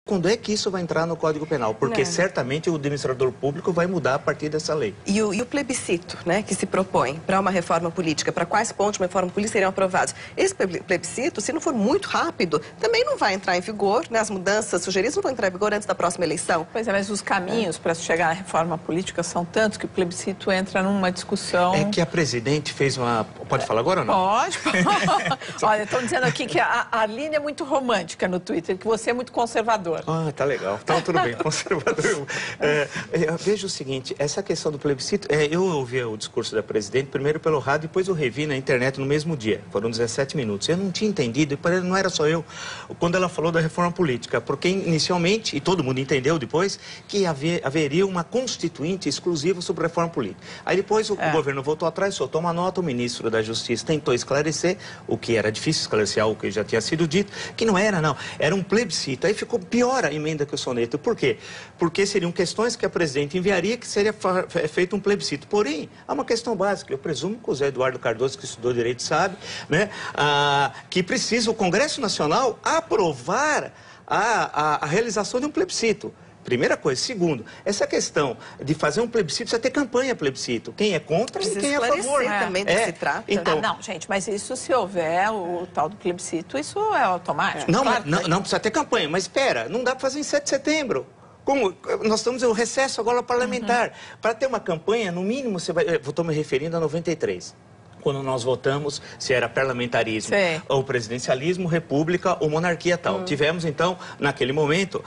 quando é que isso vai entrar no Código Penal? Porque certamente o administrador público vai mudar a partir dessa lei. E o plebiscito, né, que se propõe para uma reforma política, para quais pontos uma reforma política seriam aprovados? Esse plebiscito, se não for muito rápido, também não vai entrar em vigor, né? As mudanças sugeridas não vão entrar em vigor antes da próxima eleição. Pois é, mas os caminhos para se chegar à reforma política são tantos que o plebiscito entra numa discussão... É que a presidente fez uma... Pode falar agora ou não? Pode. Olha, estão dizendo aqui que a Aline é muito romântica no Twitter, que você é muito conservador. Ah, tá legal. Então, tudo bem, conservador. Veja o seguinte, essa questão do plebiscito, eu ouvi o discurso da presidente, primeiro pelo rádio, depois eu revi na internet no mesmo dia. Foram 17 minutos. Eu não tinha entendido, e não era só eu, quando ela falou da reforma política, porque inicialmente, e todo mundo entendeu depois, que haveria uma constituinte exclusiva sobre reforma política. Aí depois o governo voltou atrás, soltou uma nota, o ministro da Justiça tentou esclarecer, o que era difícil esclarecer, algo que já tinha sido dito, que não era, não. Era um plebiscito. Aí ficou pior a emenda que o soneto. Por quê? Porque seriam questões que a presidente enviaria que seria feito um plebiscito. Porém, há uma questão básica. Eu presumo que o Zé Eduardo Cardoso, que estudou direito, sabe, né, que precisa o Congresso Nacional aprovar a realização de um plebiscito. Primeira coisa. Segundo, essa questão de fazer um plebiscito, precisa ter campanha plebiscito. Quem é contra e quem é a favor. Também do que se trata. Então, não, gente, mas isso se houver o tal do plebiscito, isso é automático. Não, claro, não precisa ter campanha. Mas espera, não dá para fazer em 7 de setembro. Como nós estamos no recesso agora parlamentar. Para ter uma campanha, no mínimo, estou me referindo a 93. Quando nós votamos se era parlamentarismo ou presidencialismo, república ou monarquia tal. Tivemos, então, naquele momento,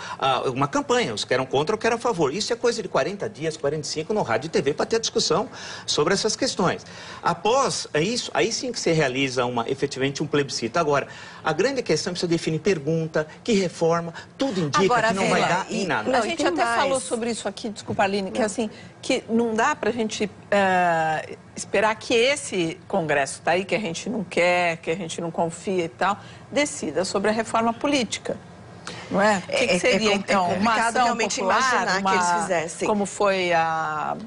uma campanha, os que eram contra ou que eram a favor. Isso é coisa de 40 dias, 45 no rádio e TV para ter discussão sobre essas questões. Após isso, aí sim que se realiza efetivamente um plebiscito. Agora, a grande questão é que você define pergunta, que reforma, tudo indica que não vai dar em nada. A gente até falou sobre isso aqui, desculpa, Aline, que assim, que não dá para a gente esperar que esse Congresso está aí, que a gente não quer, que a gente não confia e tal, decida sobre a reforma política. Não é? O que seria, então, uma ação realmente popular, imaginar que eles fizessem. Como foi a...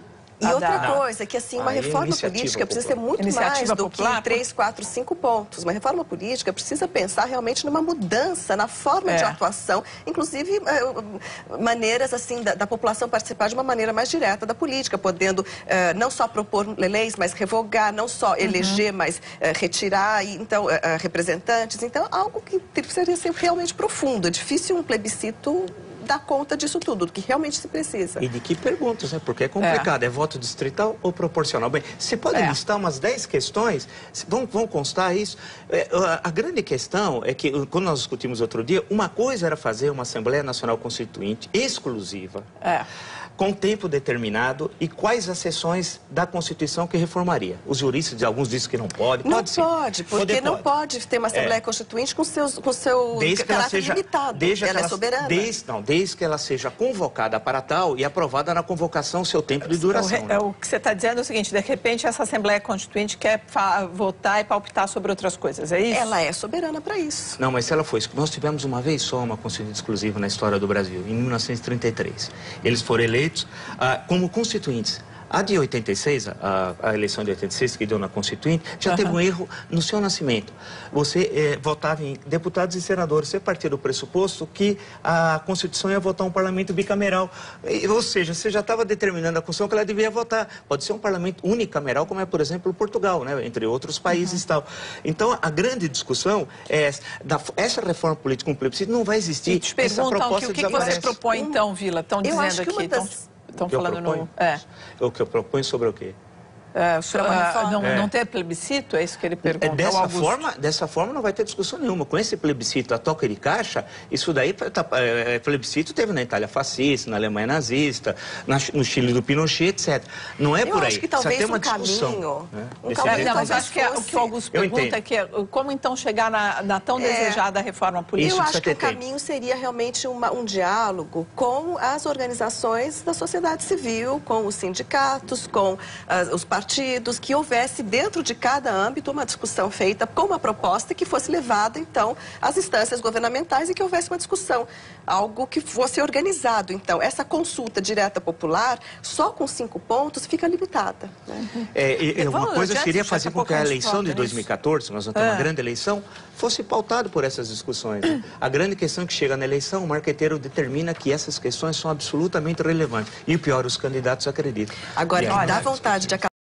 E outra coisa, que assim, uma reforma política precisa ser muito mais do que 3, 4, 5 pontos. Uma reforma política precisa pensar realmente numa mudança na forma de atuação, inclusive maneiras assim da população participar de uma maneira mais direta da política, podendo não só propor leis, mas revogar, não só eleger, mas retirar então representantes. Então, algo que precisaria ser realmente profundo. É difícil um plebiscito dar conta disso tudo, do que realmente se precisa. E de que perguntas, né? Porque é complicado. É voto distrital ou proporcional? Bem, você pode listar umas 10 questões, vão constar isso. A grande questão é que, quando nós discutimos outro dia, uma coisa era fazer uma Assembleia Nacional Constituinte exclusiva, com tempo determinado e quais as seções da Constituição que reformaria. Os juristas, alguns dizem que não pode. Não pode, porque não pode ter uma Assembleia Constituinte com seu caráter limitado. Ela é soberana. Desde que ela seja convocada para tal e aprovada na convocação seu tempo de duração. O que você está dizendo é o seguinte, de repente essa Assembleia Constituinte quer votar e palpitar sobre outras coisas, é isso? Ela é soberana para isso. Não, mas se ela for... Nós tivemos uma vez só uma Constituinte exclusiva na história do Brasil, em 1933. Eles foram eleitos como constituintes. A de 86, a eleição de 86, que deu na Constituinte, já teve um erro no seu nascimento. Você votava em deputados e senadores. Você partia do pressuposto que a Constituição ia votar um parlamento bicameral. Ou seja, você já estava determinando a Constituição que ela devia votar. Pode ser um parlamento unicameral, como é, por exemplo, Portugal, né? Entre outros países e tal. Então, a grande discussão é essa reforma política com plebiscito não vai existir. E te perguntam o que você propõe, então, Vila? Estão dizendo aqui. Estão falando no... O que eu proponho sobre o quê? Não ter plebiscito? É isso que ele pergunta. Dessa forma não vai ter discussão nenhuma. Com esse plebiscito a toca de caixa, isso daí, plebiscito teve na Itália fascista, na Alemanha nazista, no Chile do Pinochet, etc. Não é por aí. Eu acho que talvez ter uma discussão. Mas acho que o que o Augusto pergunta é que como então chegar na tão desejada reforma política? Eu acho que o caminho seria realmente um diálogo com as organizações da sociedade civil, com os sindicatos, com os partidos partidos, que houvesse dentro de cada âmbito uma discussão feita com uma proposta que fosse levada, então, às instâncias governamentais e que houvesse uma discussão, algo que fosse organizado. Então, essa consulta direta popular, só com 5 pontos, fica limitada. Né? Uma coisa seria fazer com que a eleição de 2014, nós vamos ter uma grande eleição, fosse pautada por essas discussões. Né? A grande questão é que chega na eleição, o marqueteiro determina que essas questões são absolutamente relevantes. E o pior, os candidatos acreditam. Agora, dá vontade de acabar